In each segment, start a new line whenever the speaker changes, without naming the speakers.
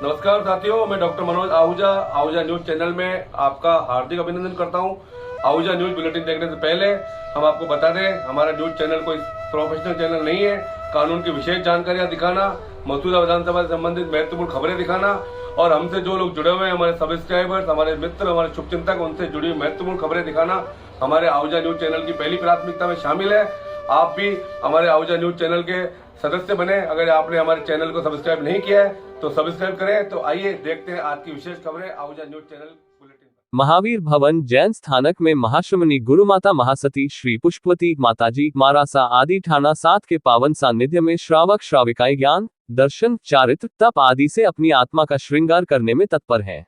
नमस्कार साथियों, मैं doctor Manoj Ahuja Ahuja news channel में आपका हार्दिक अभिनंदन करता हूं। आहूजा न्यूज बुलेटिन देखने से पहले हम आपको बता दें, हमारा न्यूज चैनल कोई प्रोफेशनल चैनल नहीं है। कानून की विशेष जानकारियां दिखाना, मौजूदा विधानसभा से संबंधित महत्वपूर्ण खबरें दिखाना और हमसे जो लोग जुड़े हुए हैं, हमारे सब्सक्राइबर्स, हमारे मित्र, हमारे शुभचिंतक, उनसे जुड़ी हुई महत्वपूर्ण खबरें दिखाना हमारे आहूजा न्यूज चैनल की पहली प्राथमिकता में शामिल है। आप भी हमारे आहूजा न्यूज चैनल के सदस्य बने। अगर आपने हमारे चैनल को सब्सक्राइब नहीं किया है तो सब्सक्राइब करें। तो आइए देखते हैं आज की विशेष खबरें Ahuja news channel bulletin.
Mahavir भवन जैन स्थानक में महाश्रमणी गुरु माता महासती श्री पुष्पवती माताजी मारासा आदि ठाणा 7 के पावन सानिध्य में श्रावक श्राविकाएं ज्ञान, दर्शन, चारित्र, तप आदि से अपनी आत्मा का श्रृंगार करने में तत्पर हैं।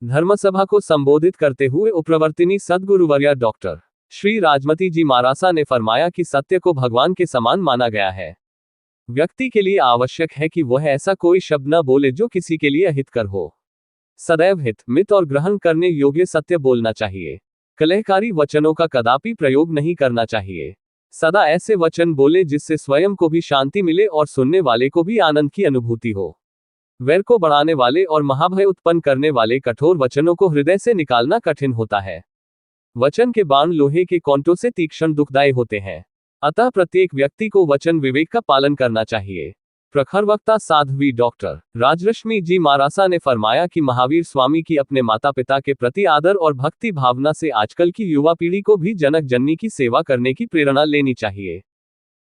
धर्मसभा को संबोधित करते हुए उपप्रवर्तिनी सद्गुरुवर्या डॉक्टर श्री राजमती जी मारासा ने फरमाया कि सत्य को भगवान के समान माना गया है। व्यक्ति के लिए आवश्यक है कि वह ऐसा कोई शब्द न बोले जो किसी के लिए अहितकर हो। सदैव हित, मित और ग्रहण करने योग्य सत्य बोलना चाहिए। कलहकारी वचनों का कदापि प्रयोग नहीं करना चाहिए। सदा ऐसे वचन बोले जिससे स्वयं को भी शांति मिले और सुनने वाले को भी आनंद की अनुभूति हो। वैर को बढ़ाने वाले और महाभय उत्पन्न करने वाले कठोर वचनों को हृदय से निकालना कठिन होता है। वचन के बाण लोहे के कांटों से तीक्ष्ण दुखदायी होते हैं। अतः प्रत्येक व्यक्ति को वचन विवेक का पालन करना चाहिए। प्रखर वक्ता साध्वी डॉक्टर राजरश्मि जी मारासा ने फरमाया कि महावीर स्वामी की अपने माता पिता के प्रति आदर और भक्ति भावना से आजकल की युवा पीढ़ी को भी जनक जननी की सेवा करने की प्रेरणा लेनी चाहिए।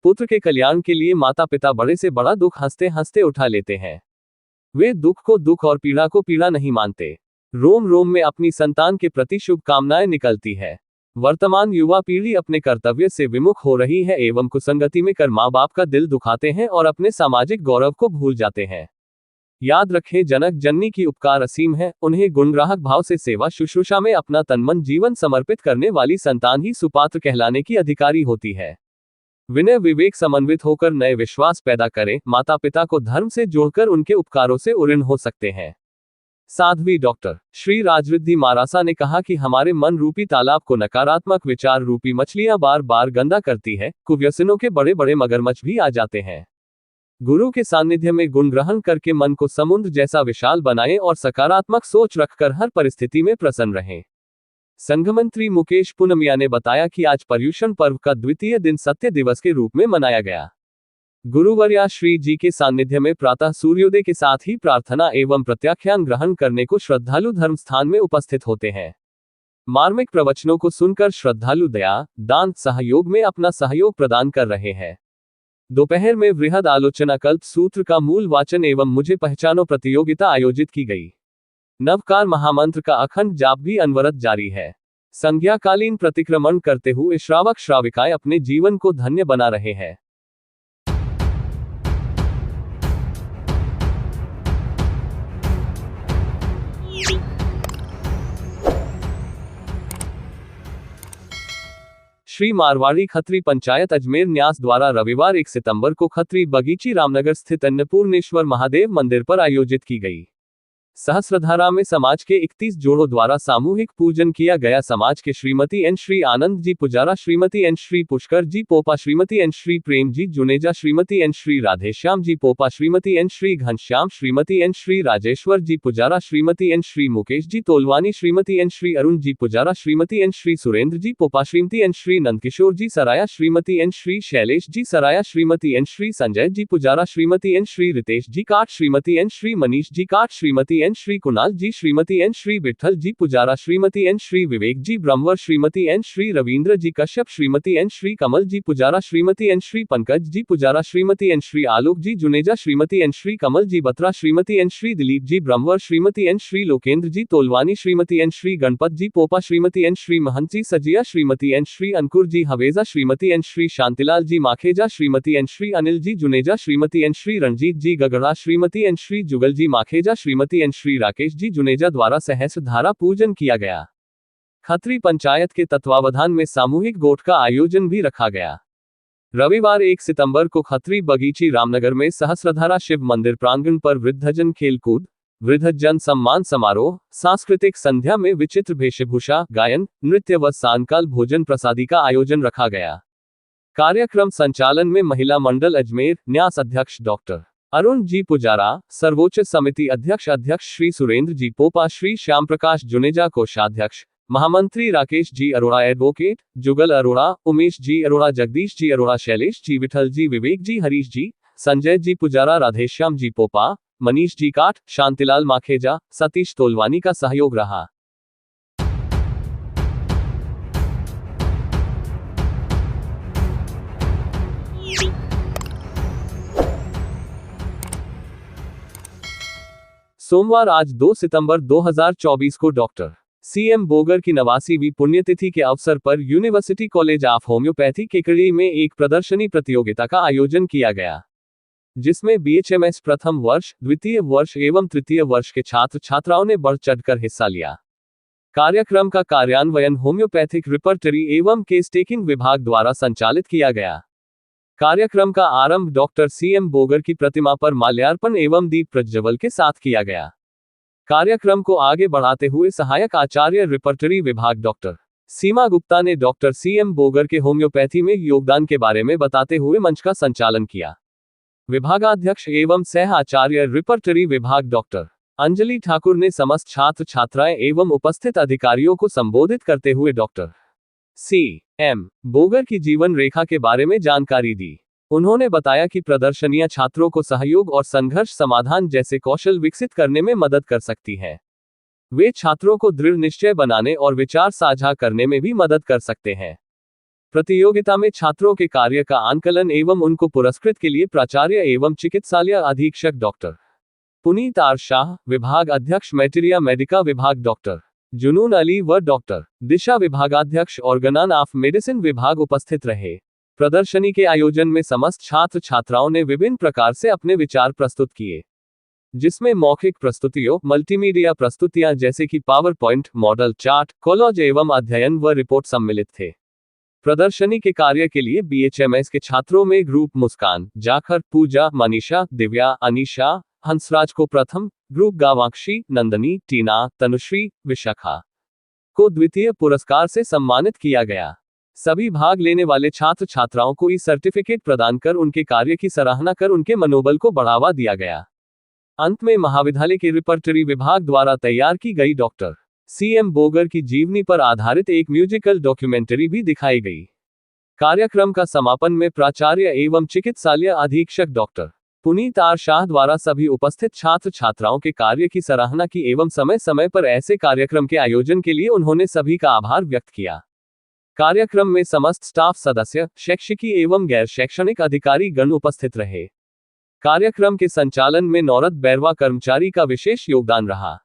पुत्र के कल्याण के लिए माता पिता बड़े से बड़ा दुख हंसते हंसते उठा लेते हैं। वे दुख को दुख और पीड़ा को पीड़ा नहीं मानते। रोम रोम में अपनी संतान के प्रति शुभकामनाएं निकलती है। वर्तमान युवा पीढ़ी अपने कर्तव्य से विमुख हो रही है एवं कुसंगति में कर माँ बाप का दिल दुखाते हैं और अपने सामाजिक गौरव को भूल जाते हैं। याद रखें, जनक जननी की उपकार असीम है। उन्हें गुणग्राहक भाव से सेवा शुश्रूषा में अपना तनमन जीवन समर्पित करने वाली संतान ही सुपात्र कहलाने की अधिकारी होती है। विनय विवेक समन्वित होकर नए विश्वास पैदा करें। माता पिता को धर्म से जोड़कर उनके उपकारों से उऋण हो सकते हैं। साध्वी डॉक्टर श्री राजरिद्धि मारासा ने कहा कि हमारे मन रूपी तालाब को नकारात्मक विचार रूपी मछलियां बार बार गंदा करती है। कुव्यसनों के बड़े बड़े मगरमच्छ भी आ जाते हैं। गुरु के सानिध्य में गुण ग्रहण करके मन को समुद्र जैसा विशाल बनाएं और सकारात्मक सोच रखकर हर परिस्थिति में प्रसन्न रहें। संघ मंत्री मुकेश पुनमिया ने बताया कि आज पर्युषण पर्व का द्वितीय दिन सत्य दिवस के रूप में मनाया गया। गुरुवर्या श्री जी के सानिध्य में प्रातः सूर्योदय के साथ ही प्रार्थना एवं प्रत्याख्यान ग्रहण करने को श्रद्धालु धर्म स्थान में उपस्थित होते हैं। मार्मिक प्रवचनों को सुनकर श्रद्धालु दया, दान, सहयोग में अपना सहयोग प्रदान कर रहे हैं। दोपहर में वृहद आलोचना कल्प सूत्र का मूल वाचन एवं मुझे पहचानो प्रतियोगिता आयोजित की गई। नवकार महामंत्र का अखंड जाप भी अनवरत जारी है। संध्याकालीन प्रतिक्रमण करते हुए श्रावक श्राविकाएं अपने जीवन को धन्य बना रहे हैं। श्री मारवाड़ी खत्री पंचायत अजमेर न्यास द्वारा रविवार 1 सितंबर को खत्री बगीची रामनगर स्थित अन्नपूर्णेश्वर महादेव मंदिर पर आयोजित की गई। सहस्रधारा में समाज के 31 जोड़ों द्वारा सामूहिक पूजन किया गया। समाज के श्रीमती एन श्री आनंद जी पुजारा, श्रीमती एन श्री पुष्कर जी पोपा, श्रीमती एन श्री प्रेम जी जुनेजा, श्रीमती एन श्री राधेश्याम जी पोपा, श्रीमती एन श्री घनश्याम, श्रीमती एन श्री राजेश्वर जी Pujara, Shrimati N Shri Mukesh ji Tolwani, Shrimati N Shri Arun ji Pujara, Shrimati N Shri Surendra जी पोपा, श्रीमती एन श्री नंदकिशोर जी सराया, श्रीमती एन श्री शैलेश जी सराया, श्रीमती एन श्री संजय जी पुजारा, श्रीमती एन श्री रितेश जी काट, श्रीमती एन श्री मनीष जी काट, श्रीमती एन श्री कुणाल जी, श्रीमती एन श्री विठल जी पुजारा, श्रीमती एन श्री विवेक जी ब्रह्मवर, श्रीमती एन श्री रविंद्र जी कश्यप, श्रीमती एन श्री कमल जी पुजारा, श्रीमती एन श्री पंकज जी पुजारा, श्रीमती एन श्री आलोक जी जुनेजा, श्रीमती एन श्री कमल जी बत्रा, श्रीमती एन श्री दिलीप जी ब्रह्मवर, श्रीमती एन श्री लोकेंद्र जी तोलवानी, श्रीमती एन श्री गणपत जी पोपा, श्रीमती एन श्री महंत जी सजिया, श्रीमती एन श्री अंकुर जी हवेजा, श्रीमती एन श्री शांतिलाल जी माखेजा, श्रीमती एन श्री अनिल जी जुनेजा, श्रीमती एन श्री रणजीत जी गगड़ा, श्रीमती एन श्री जुगल जी Makheja, Shrimati N Shri Rakesh ji Juneja द्वारा सहस्रधारा पूजन किया गया। खत्री पंचायत के तत्वावधान में सामूहिक गोठ का आयोजन भी रखा गया। रविवार 1 सितंबर को खत्री बगीची रामनगर में सहस्रधारा शिव मंदिर प्रांगण पर वृद्धजन खेलकूद, वृद्धजन सम्मान समारोह, सांस्कृतिक संध्या में विचित्र वेशभूषा, गायन, नृत्य व सांकाल भोजन प्रसादी का आयोजन रखा गया। कार्यक्रम संचालन में महिला मंडल अजमेर न्यास अध्यक्ष डॉक्टर अरुण जी पुजारा, सर्वोच्च समिति अध्यक्ष श्री सुरेंद्र जी पोपा, श्री श्याम प्रकाश जुनेजा कोषाध्यक्ष, महामंत्री राकेश जी अरोड़ा, एडवोकेट जुगल अरोड़ा, उमेश जी अरोड़ा, जगदीश जी अरोड़ा, शैलेश जी, विठल जी, विवेक जी, हरीश जी, संजय जी पुजारा, राधेश्याम जी पोपा, मनीष जी काठ, शांतिलाल माखेजा, सतीश तोलवानी का सहयोग रहा। सोमवार आज 2 सितंबर 2024 को डॉक्टर सीएम बोगर की 89वीं पुण्यतिथि के अवसर पर university college of homeopathy Kekri में एक प्रदर्शनी प्रतियोगिता का आयोजन किया गया, जिसमें बीएचएमएस प्रथम वर्ष, द्वितीय वर्ष एवं तृतीय वर्ष के छात्र छात्राओं ने बढ़ चढ़कर हिस्सा लिया। कार्यक्रम का कार्यान्वयन होम्योपैथिक रिपर्टरी एवं केस टेकिंग विभाग द्वारा संचालित किया गया। कार्यक्रम का आरंभ डॉक्टर सीएम बोगर की प्रतिमा पर माल्यार्पण एवं दीप प्रज्वल के साथ किया गया। कार्यक्रम को आगे बढ़ाते हुए सहायक आचार्य रिपर्टरी विभाग डॉक्टर सीमा गुप्ता ने डॉक्टर सीएम बोगर के होम्योपैथी में योगदान के बारे में बताते हुए मंच का संचालन किया। विभागाध्यक्ष एवं सह आचार्य रिपर्टरी विभाग डॉक्टर अंजलि ठाकुर ने समस्त छात्र छात्राएं एवं उपस्थित अधिकारियों को संबोधित करते हुए डॉक्टर सीएम बोगर की जीवन रेखा के बारे में जानकारी दी। उन्होंने बताया कि प्रदर्शनियां छात्रों को सहयोग और संघर्ष समाधान जैसे कौशल विकसित करने में मदद कर सकती हैं। वे छात्रों को दृढ़ निश्चय बनाने और विचार साझा करने में भी मदद कर सकते हैं। प्रतियोगिता में छात्रों के कार्य का आंकलन एवं उनको पुरस्कृत के लिए प्राचार्य एवं चिकित्सालय अधीक्षक डॉक्टर पुनीत आर शाह, विभाग अध्यक्ष मैटेरिया मेडिका विभाग डॉक्टर जुनून अली व डॉक्टर दिशा विभागाध्यक्ष ऑर्गेनान ऑफ मेडिसिन विभाग उपस्थित रहे। प्रदर्शनी के आयोजन में समस्त छात्र छात्राओं ने विभिन्न प्रकार से अपने विचार प्रस्तुत किए, जिसमें मौखिक प्रस्तुतियों, मल्टीमीडिया प्रस्तुतियां जैसे कि power point, model chart, college एवं अध्ययन व रिपोर्ट सम्मिलित थे। प्रदर्शनी के कार्य के लिए बीएचएमएस के छात्रों में ग्रुप मुस्कान, जाखर, पूजा, मनीषा, दिव्या, अनीशा, हंसराज को प्रथम, ग्रुप गावाक्षी, नंदनी, टीना, तनुश्री, विशाखा को द्वितीय पुरस्कार से सम्मानित किया गया। सभी भाग लेने वाले छात्र छात्राओं को ई सर्टिफिकेट प्रदान कर उनके कार्य की सराहना कर उनके मनोबल को बढ़ावा दिया गया। अंत में महाविद्यालय के रिपर्टरी विभाग द्वारा तैयार की गई डॉक्टर सीएम बोगर की जीवनी पर आधारित एक म्यूजिकल डॉक्यूमेंट्री भी दिखाई गई। कार्यक्रम का समापन में प्राचार्य एवं चिकित्सालय अधीक्षक डॉक्टर पुनीत आर शाह द्वारा सभी उपस्थित छात्र छात्राओं के कार्य की सराहना की एवं समय समय पर ऐसे कार्यक्रम के आयोजन के लिए उन्होंने सभी का आभार व्यक्त किया। कार्यक्रम में समस्त स्टाफ सदस्य, शैक्षिकी एवं गैर शैक्षणिक अधिकारी गण उपस्थित रहे। कार्यक्रम के संचालन में नौरत बैरवा कर्मचारी का विशेष योगदान रहा।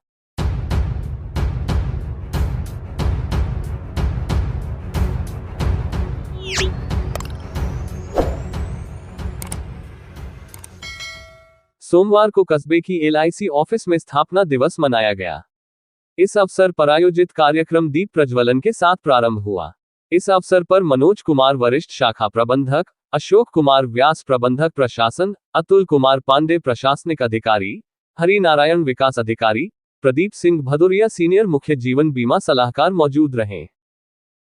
सोमवार को कस्बे की एलआईसी ऑफिस में स्थापना दिवस मनाया गया। इस अवसर पर आयोजित कार्यक्रम दीप प्रज्वलन के साथ प्रारंभ हुआ। इस अवसर पर मनोज कुमार वरिष्ठ शाखा प्रबंधक, अशोक कुमार व्यास प्रबंधक प्रशासन, अतुल कुमार पांडे प्रशासनिक अधिकारी, हरि नारायण विकास अधिकारी, प्रदीप सिंह भदौरिया सीनियर मुख्य जीवन बीमा सलाहकार मौजूद रहे।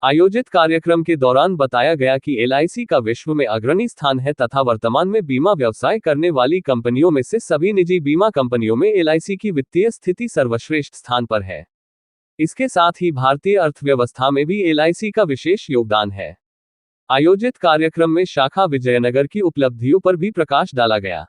आयोजित कार्यक्रम के दौरान बताया गया कि एलआईसी का विश्व में अग्रणी स्थान है तथा वर्तमान में बीमा व्यवसाय करने वाली कंपनियों में से सभी निजी बीमा कंपनियों में एलआईसी की वित्तीय स्थिति सर्वश्रेष्ठ स्थान पर है। इसके साथ ही भारतीय अर्थव्यवस्था में भी एलआईसी का विशेष योगदान है। आयोजित कार्यक्रम में शाखा विजयनगर की उपलब्धियों पर भी प्रकाश डाला गया।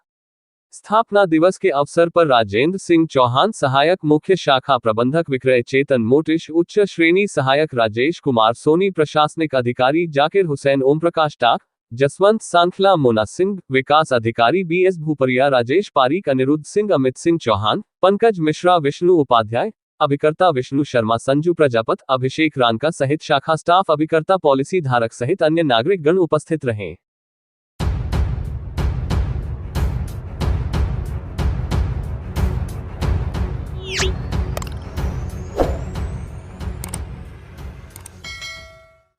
स्थापना दिवस के अवसर पर राजेंद्र सिंह चौहान सहायक मुख्य शाखा प्रबंधक विक्रय, चेतन मोटिश उच्च श्रेणी सहायक, राजेश कुमार सोनी प्रशासनिक अधिकारी, जाकिर हुसैन, ओम प्रकाश टाक, जसवंत सांखला, मोना सिंह विकास अधिकारी, बीएस भूपरिया, राजेश पारीक, अनिरुद्ध सिंह, अमित सिंह चौहान, पंकज मिश्रा, विष्णु उपाध्याय, अभिकर्ता विष्णु शर्मा, संजू प्रजापत, अभिषेक रानका सहित शाखा स्टाफ, अभिकर्ता, पॉलिसी धारक सहित अन्य नागरिक गण उपस्थित रहे।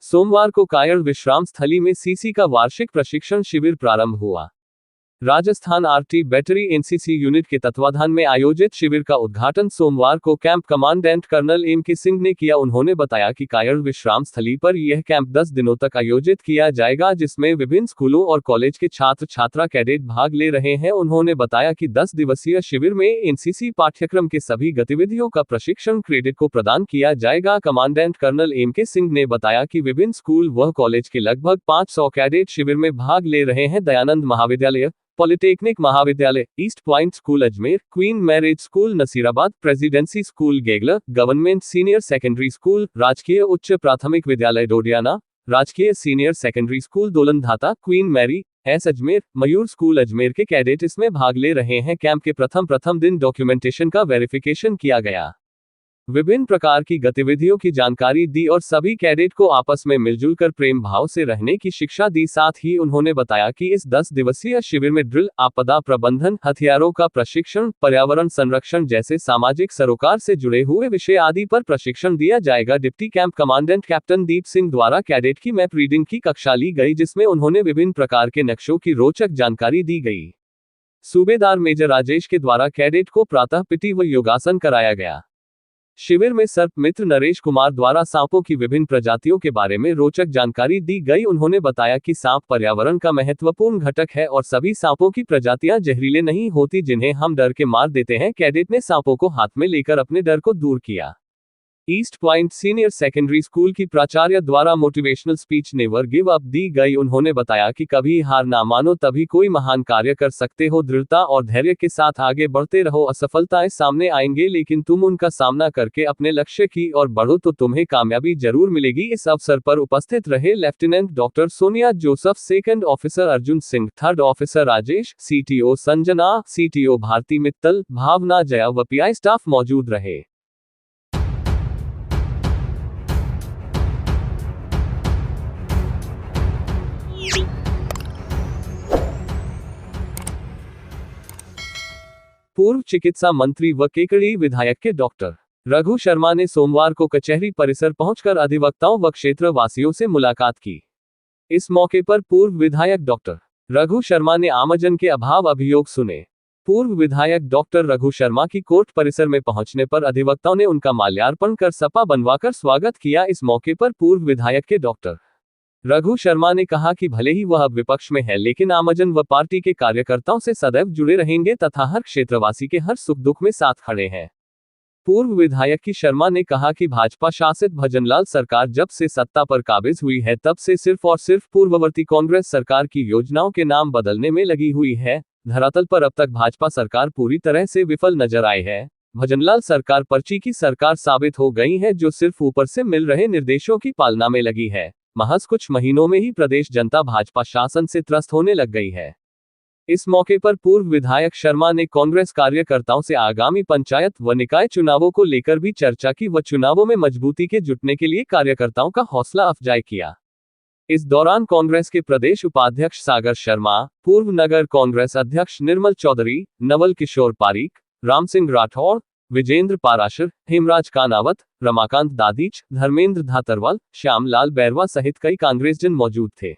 सोमवार को कायड़ विश्राम स्थली में सीसी का वार्षिक प्रशिक्षण शिविर प्रारंभ हुआ। Rajasthan RT battery NCC unit के तत्वाधान में आयोजित शिविर का उद्घाटन सोमवार को कैंप कमांडेंट कर्नल एम के सिंह ने किया। उन्होंने बताया कि कायड़ विश्राम स्थली पर यह कैंप 10 दिनों तक आयोजित किया जाएगा, जिसमें विभिन्न स्कूलों और कॉलेज के छात्र छात्रा कैडेट भाग ले रहे हैं। उन्होंने बताया कि 10 दिवसीय शिविर में एनसीसी पाठ्यक्रम के सभी गतिविधियों का प्रशिक्षण कैडेट को प्रदान किया जाएगा। कमांडेंट कर्नल एम के सिंह ने बताया कि विभिन्न स्कूल व कॉलेज के लगभग 500 कैडेट शिविर में भाग ले रहे हैं। दयानंद महाविद्यालय, पॉलिटेक्निक महाविद्यालय, East Point School Ajmer, Queen Mary's School Nasirabad, Presidency School Gegler, government senior secondary school, राजकीय उच्च प्राथमिक विद्यालय डोडियाना, राजकीय senior secondary school Dolandhata, Queen Mary's Ajmer, Mayur school Ajmer के कैडेट इसमें भाग ले रहे हैं। कैंप के प्रथम दिन डॉक्यूमेंटेशन का वेरिफिकेशन किया गया, विभिन्न प्रकार की गतिविधियों की जानकारी दी और सभी कैडेट को आपस में मिलजुल कर प्रेम भाव से रहने की शिक्षा दी। साथ ही उन्होंने बताया कि इस 10 दिवसीय शिविर में ड्रिल, आपदा प्रबंधन, हथियारों का प्रशिक्षण, पर्यावरण संरक्षण जैसे सामाजिक सरोकार से जुड़े हुए विषय आदि पर प्रशिक्षण दिया जाएगा। Deputy camp commandant captain Deep Singh द्वारा कैडेट की मैप रीडिंग की कक्षा ली गई, जिसमें उन्होंने विभिन्न प्रकार के नक्शों की रोचक जानकारी दी गई। सूबेदार मेजर राजेश के द्वारा कैडेट को प्रातः पीटी व योगासन कराया गया। शिविर में सर्प मित्र नरेश कुमार द्वारा सांपों की विभिन्न प्रजातियों के बारे में रोचक जानकारी दी गई। उन्होंने बताया कि सांप पर्यावरण का महत्वपूर्ण घटक है और सभी सांपों की प्रजातियां जहरीले नहीं होती जिन्हें हम डर के मार देते हैं। कैडेट ने सांपों को हाथ में लेकर अपने डर को दूर किया। East point senior secondary school की प्राचार्य द्वारा motivational speech never give up the गई। उन्होंने बताया कि कभी हार ना मानो, तभी कोई महान कार्य कर सकते हो। दृढ़ता और धैर्य के साथ आगे बढ़ते रहो। असफलताएं सामने आएंगे, लेकिन तुम उनका सामना करके अपने लक्ष्य की ओर बढ़ो तो तुम्हें कामयाबी जरूर मिलेगी। इस अवसर पर उपस्थित रहे lieutenant doctor Sonia Joseph, second officer Arjun Singh, third officer Rajesh, CTO Sanjana, CTO Bharti Mittal, Bhavna Jaya व पीआई स्टाफ मौजूद रहे। पूर्व चिकित्सा मंत्री व केकड़ी विधायक के डॉक्टर रघु शर्मा ने सोमवार को कचहरी परिसर पहुंचकर अधिवक्ताओं व क्षेत्र वासियों से मुलाकात की। इस मौके पर पूर्व विधायक डॉक्टर रघु शर्मा ने आमजन के अभाव अभियोग सुने। पूर्व विधायक डॉक्टर रघु शर्मा की कोर्ट परिसर में पहुंचने पर अधिवक्ताओं ने उनका माल्यार्पण कर सपा बनवाकर स्वागत किया। इस मौके पर पूर्व विधायक के डॉक्टर रघु शर्मा ने कहा कि भले ही वह विपक्ष में है, लेकिन आमजन व पार्टी के कार्यकर्ताओं से सदैव जुड़े रहेंगे तथा हर क्षेत्रवासी के हर सुख दुख में साथ खड़े हैं। पूर्व विधायक की शर्मा ने कहा कि भाजपा शासित भजनलाल सरकार जब से सत्ता पर काबिज हुई है, तब से सिर्फ और सिर्फ पूर्ववर्ती कांग्रेस सरकार की योजनाओं के नाम बदलने में लगी हुई है। धरातल पर अब तक भाजपा सरकार पूरी तरह से विफल नजर आई है। भजनलाल सरकार पर्ची की सरकार साबित हो गई है, जो सिर्फ ऊपर से मिल रहे निर्देशों की पालना में लगी है। महज कुछ महीनों में ही प्रदेश जनता भाजपा शासन से त्रस्त होने लग गई है। इस मौके पर पूर्व विधायक शर्मा ने कांग्रेस कार्यकर्ताओं से आगामी पंचायत व निकाय चुनावों को लेकर भी चर्चा की व चुनावों में मजबूती के जुटने के लिए कार्यकर्ताओं का हौसला अफजाई किया। इस दौरान कांग्रेस के प्रदेश उपाध्यक्ष सागर शर्मा, पूर्व नगर कांग्रेस अध्यक्ष निर्मल चौधरी, नवल किशोर पारीक, राम सिंह राठौड़, विजेंद्र पाराशर, हेमराज कानावत, रमाकांत दादीच, धर्मेंद्र धातरवाल, श्याम लाल बैरवा सहित कई कांग्रेसजन मौजूद थे।